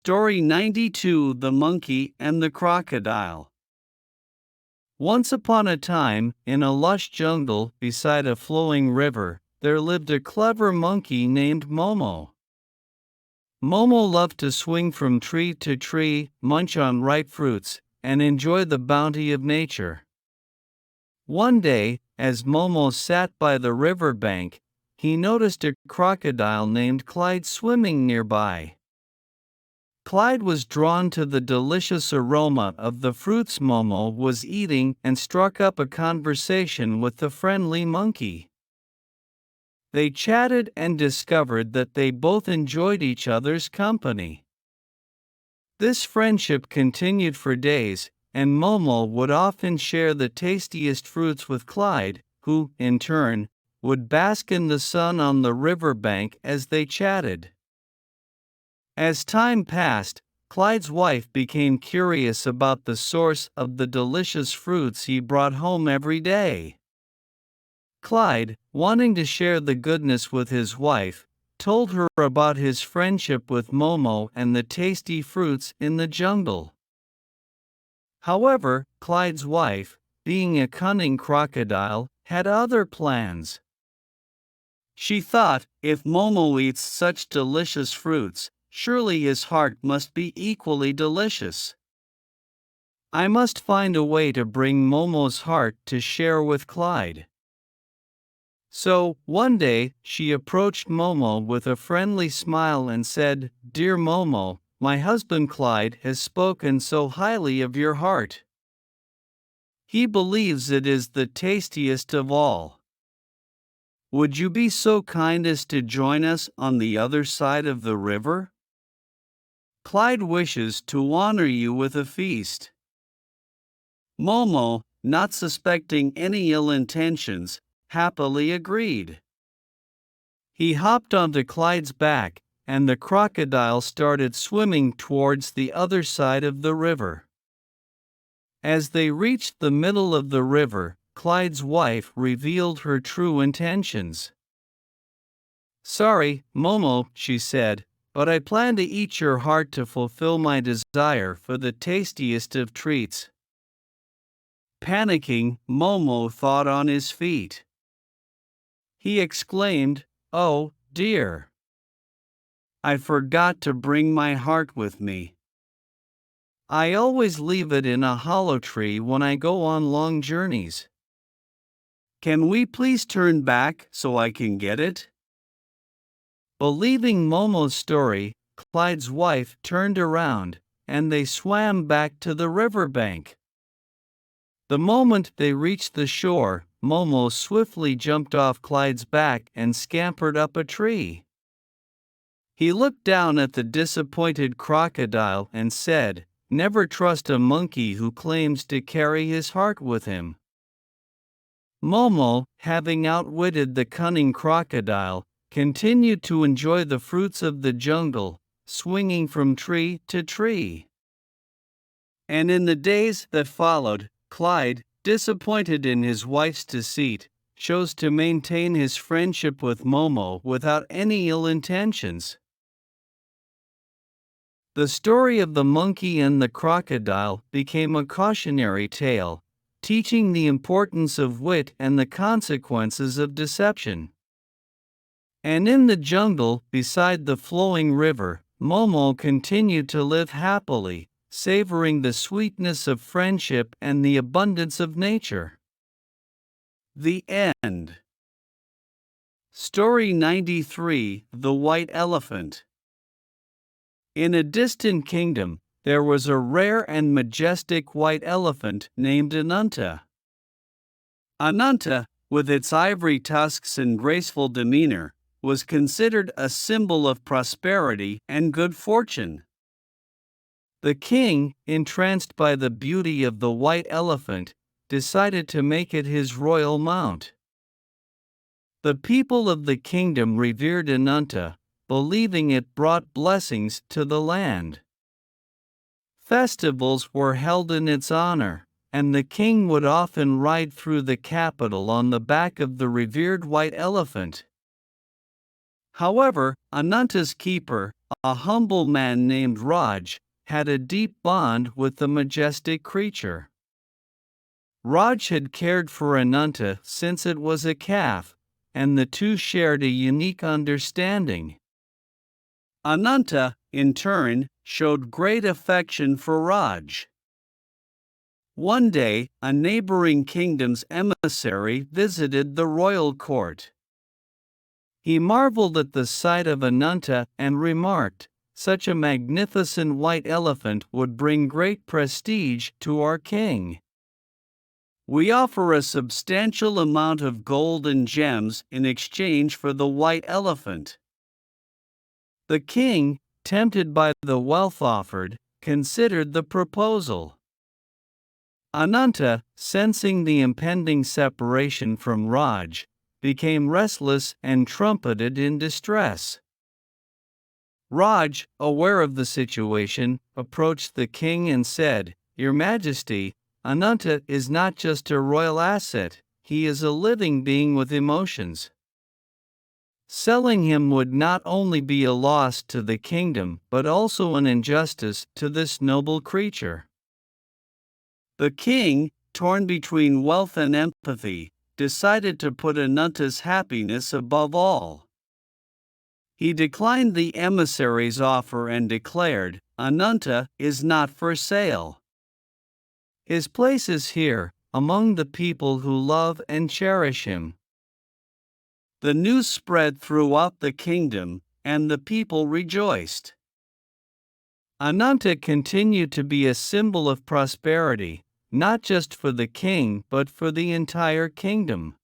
Story 92: The Monkey and the Crocodile. Once upon a time, in a lush jungle beside a flowing river, there lived a clever monkey named Momo. Momo loved to swing from tree to tree, munch on ripe fruits, and enjoy the bounty of nature. One day, as Momo sat by the river bank, he noticed a crocodile named Clyde swimming nearby. Clyde was drawn to the delicious aroma of the fruits Momo was eating and struck up a conversation with the friendly monkey. They chatted and discovered that they both enjoyed each other's company. This friendship continued for days, and Momo would often share the tastiest fruits with Clyde, who, in turn, would bask in the sun on the riverbank as they chatted. As time passed, Clyde's wife became curious about the source of the delicious fruits he brought home every day. Clyde, wanting to share the goodness with his wife, told her about his friendship with Momo and the tasty fruits in the jungle. However, Clyde's wife, being a cunning crocodile, had other plans. She thought, if Momo eats such delicious fruits, surely his heart must be equally delicious. I must find a way to bring Momo's heart to share with Clyde. So, one day, she approached Momo with a friendly smile and said, "Dear Momo, my husband Clyde has spoken so highly of your heart. He believes it is the tastiest of all. Would you be so kind as to join us on the other side of the river? Clyde wishes to honor you with a feast." Momo, not suspecting any ill intentions, happily agreed. He hopped onto Clyde's back, and the crocodile started swimming towards the other side of the river. As they reached the middle of the river, Clyde's wife revealed her true intentions. "Sorry, Momo," she said, "but I plan to eat your heart to fulfill my desire for the tastiest of treats." Panicking, Momo thought on his feet. He exclaimed, "Oh, dear! I forgot to bring my heart with me. I always leave it in a hollow tree when I go on long journeys. Can we please turn back so I can get it?" Believing Momo's story, Clyde's wife turned around, and they swam back to the riverbank. The moment they reached the shore, Momo swiftly jumped off Clyde's back and scampered up a tree. He looked down at the disappointed crocodile and said, "Never trust a monkey who claims to carry his heart with him." Momo, having outwitted the cunning crocodile, continued to enjoy the fruits of the jungle, swinging from tree to tree. And in the days that followed, Clyde, disappointed in his wife's deceit, chose to maintain his friendship with Momo without any ill intentions. The story of the monkey and the crocodile became a cautionary tale, teaching the importance of wit and the consequences of deception. And in the jungle, beside the flowing river, Momo continued to live happily, savoring the sweetness of friendship and the abundance of nature. The end. Story 93: The White Elephant. In a distant kingdom, there was a rare and majestic white elephant named Ananta. Ananta, with its ivory tusks and graceful demeanor, was considered a symbol of prosperity and good fortune. The king, entranced by the beauty of the white elephant, decided to make it his royal mount. The people of the kingdom revered Ananta, believing it brought blessings to the land. Festivals were held in its honor, and the king would often ride through the capital on the back of the revered white elephant. However, Ananta's keeper, a humble man named Raj, had a deep bond with the majestic creature. Raj had cared for Ananta since it was a calf, and the two shared a unique understanding. Ananta, in turn, showed great affection for Raj. One day, a neighboring kingdom's emissary visited the royal court. He marveled at the sight of Ananta and remarked, "Such a magnificent white elephant would bring great prestige to our king. We offer a substantial amount of gold and gems in exchange for the white elephant." The king, tempted by the wealth offered, considered the proposal. Ananta, sensing the impending separation from Raj, became restless and trumpeted in distress. Raj, aware of the situation, approached the king and said, "Your Majesty, Ananta is not just a royal asset, he is a living being with emotions. Selling him would not only be a loss to the kingdom but also an injustice to this noble creature." The king, torn between wealth and empathy, decided to put Ananta's happiness above all. He declined the emissary's offer and declared, "Ananta is not for sale. His place is here, among the people who love and cherish him." The news spread throughout the kingdom, and the people rejoiced. Ananta continued to be a symbol of prosperity, not just for the king but for the entire kingdom.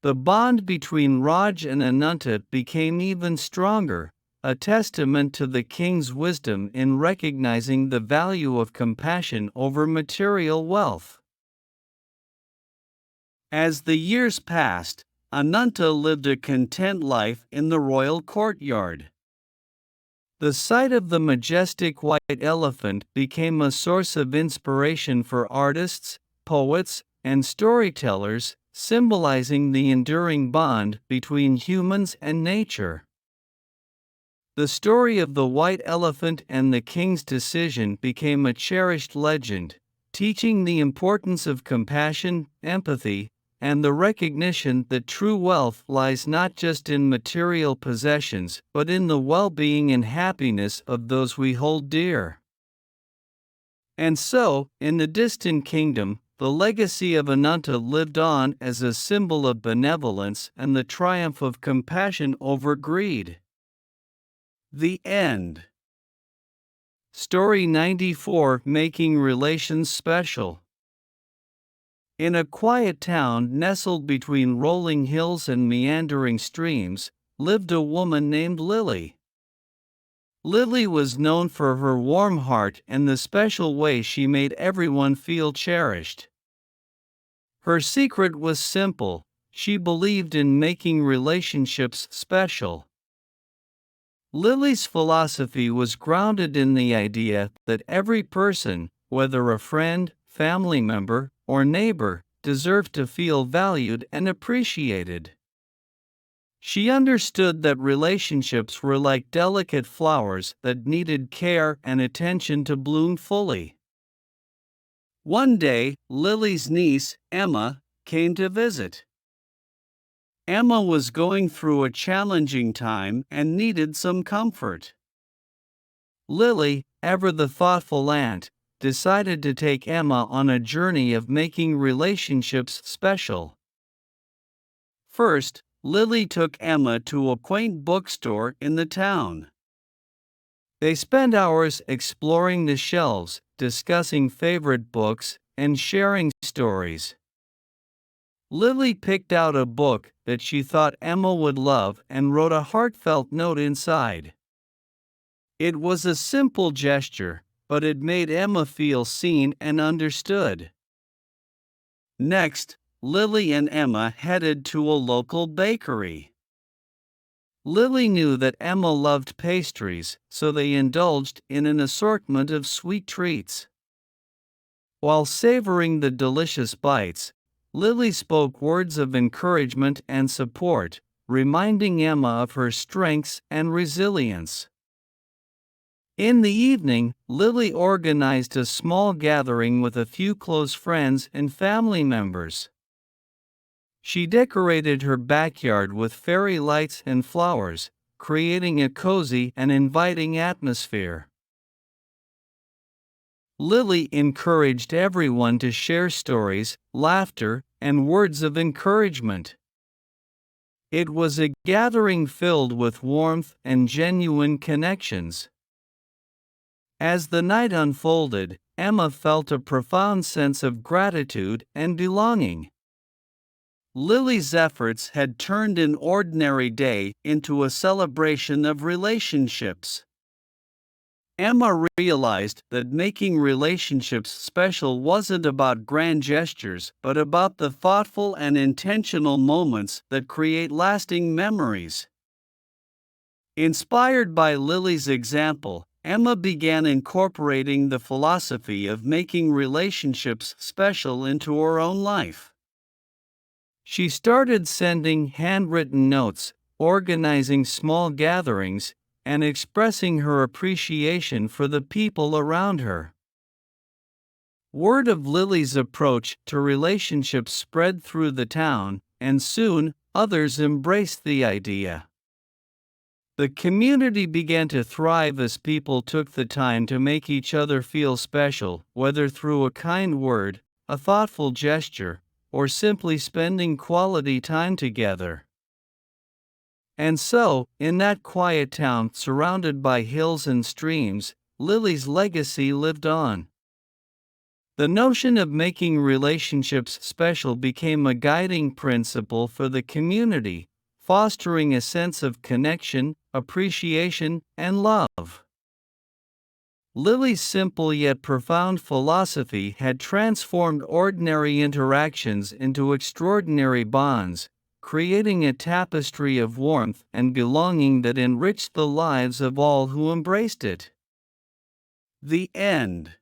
The bond between Raj and Ananta became even stronger, a testament to the king's wisdom in recognizing the value of compassion over material wealth. As the years passed, Ananta lived a content life in the royal courtyard. The sight of the majestic white elephant became a source of inspiration for artists, poets, and storytellers, symbolizing the enduring bond between humans and nature. The story of the white elephant and the king's decision became a cherished legend, teaching the importance of compassion, empathy, and the recognition that true wealth lies not just in material possessions but in the well-being and happiness of those we hold dear. And so, in the distant kingdom, the legacy of Ananta lived on as a symbol of benevolence and the triumph of compassion over greed. The end. Story 94: Making Relations Special. In a quiet town nestled between rolling hills and meandering streams, lived a woman named Lily. Lily was known for her warm heart and the special way she made everyone feel cherished. Her secret was simple: she believed in making relationships special. Lily's philosophy was grounded in the idea that every person, whether a friend, family member, or neighbor, deserved to feel valued and appreciated. She understood that relationships were like delicate flowers that needed care and attention to bloom fully. One day, Lily's niece, Emma, came to visit. Emma was going through a challenging time and needed some comfort. Lily, ever the thoughtful aunt, decided to take Emma on a journey of making relationships special. First, Lily took Emma to a quaint bookstore in the town. They spent hours exploring the shelves, discussing favorite books, and sharing stories. Lily picked out a book that she thought Emma would love and wrote a heartfelt note inside. It was a simple gesture, but it made Emma feel seen and understood. Next, Lily and Emma headed to a local bakery. Lily knew that Emma loved pastries, so they indulged in an assortment of sweet treats. While savoring the delicious bites, Lily spoke words of encouragement and support, reminding Emma of her strengths and resilience. In the evening, Lily organized a small gathering with a few close friends and family members. She decorated her backyard with fairy lights and flowers, creating a cozy and inviting atmosphere. Lily encouraged everyone to share stories, laughter, and words of encouragement. It was a gathering filled with warmth and genuine connections. As the night unfolded, Emma felt a profound sense of gratitude and belonging. Lily's efforts had turned an ordinary day into a celebration of relationships. Emma realized that making relationships special wasn't about grand gestures but about the thoughtful and intentional moments that create lasting memories. Inspired by Lily's example, Emma began incorporating the philosophy of making relationships special into her own life. She started sending handwritten notes, organizing small gatherings, and expressing her appreciation for the people around her. Word of Lily's approach to relationships spread through the town, and soon, others embraced the idea. The community began to thrive as people took the time to make each other feel special, whether through a kind word, a thoughtful gesture, or simply spending quality time together. And so, in that quiet town surrounded by hills and streams, Lily's legacy lived on. The notion of making relationships special became a guiding principle for the community, fostering a sense of connection, appreciation, and love. Lily's simple yet profound philosophy had transformed ordinary interactions into extraordinary bonds, creating a tapestry of warmth and belonging that enriched the lives of all who embraced it. The end.